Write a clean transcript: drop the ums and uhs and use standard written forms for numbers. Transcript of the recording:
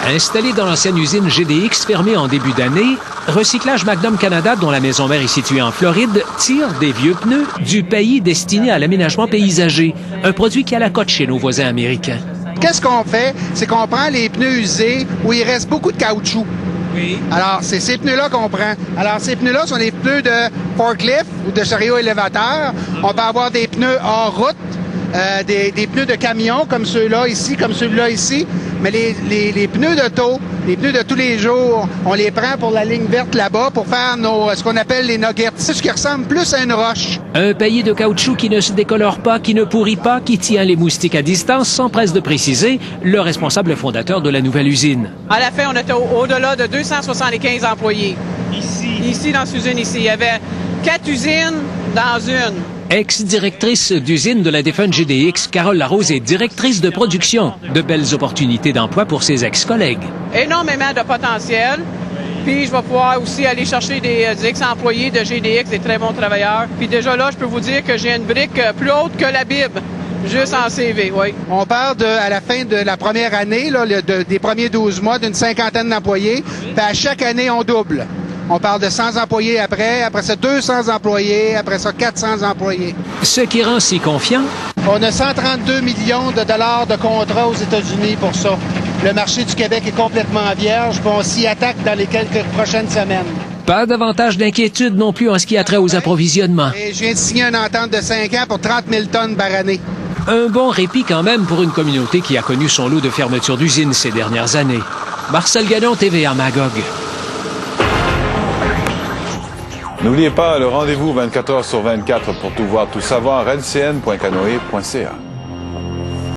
Installé dans l'ancienne usine GDX fermée en début d'année, Recyclage Magnum Canada, dont la maison mère est située en Floride, tire des vieux pneus du pays destiné à l'aménagement paysager, un produit qui a la cote chez nos voisins américains. Qu'est-ce qu'on fait? C'est qu'on prend les pneus usés où il reste beaucoup de caoutchouc. Oui. Alors, c'est ces pneus-là qu'on prend. Alors, ces pneus-là sont des pneus de forklift ou de chariot élévateur. On peut avoir des pneus hors route, des pneus de camion comme ceux-là ici, comme celui-là ici. Mais les pneus d'auto, les pneus de tous les jours, on les prend pour la ligne verte là-bas pour faire ce qu'on appelle les nuggets. C'est ce qui ressemble plus à une roche. Un paillis de caoutchouc qui ne se décolore pas, qui ne pourrit pas, qui tient les moustiques à distance, s'empresse de préciser le responsable fondateur de la nouvelle usine. À la fin, on était au-delà de 275 employés. Ici, dans cette usine ici. Il y avait 4 usines dans une. Ex-directrice d'usine de la défunte GDX, Carole Larose est directrice de production. De belles opportunités d'emploi pour ses ex-collègues. Énormément de potentiel. Puis je vais pouvoir aussi aller chercher des ex-employés de GDX, des très bons travailleurs. Puis déjà là, je peux vous dire que j'ai une brique plus haute que la Bible. Juste en CV, oui. On parle à la fin de la première année, là, des premiers 12 mois, d'une 50aine d'employés. Puis à chaque année, on double. On parle de 100 employés après ça 200 employés, après ça 400 employés. Ce qui rend si confiant. On a 132 millions de dollars de contrats aux États-Unis pour ça. Le marché du Québec est complètement vierge, puis on s'y attaque dans les quelques prochaines semaines. Pas davantage d'inquiétude non plus en ce qui a trait aux approvisionnements. Et je viens de signer une entente de 5 ans pour 30 000 tonnes par année. Un bon répit quand même pour une communauté qui a connu son lot de fermetures d'usines ces dernières années. Marcel Gagnon, TVA Magog. N'oubliez pas le rendez-vous 24 heures sur 24 pour tout voir, tout savoir, lcn.canoe.ca.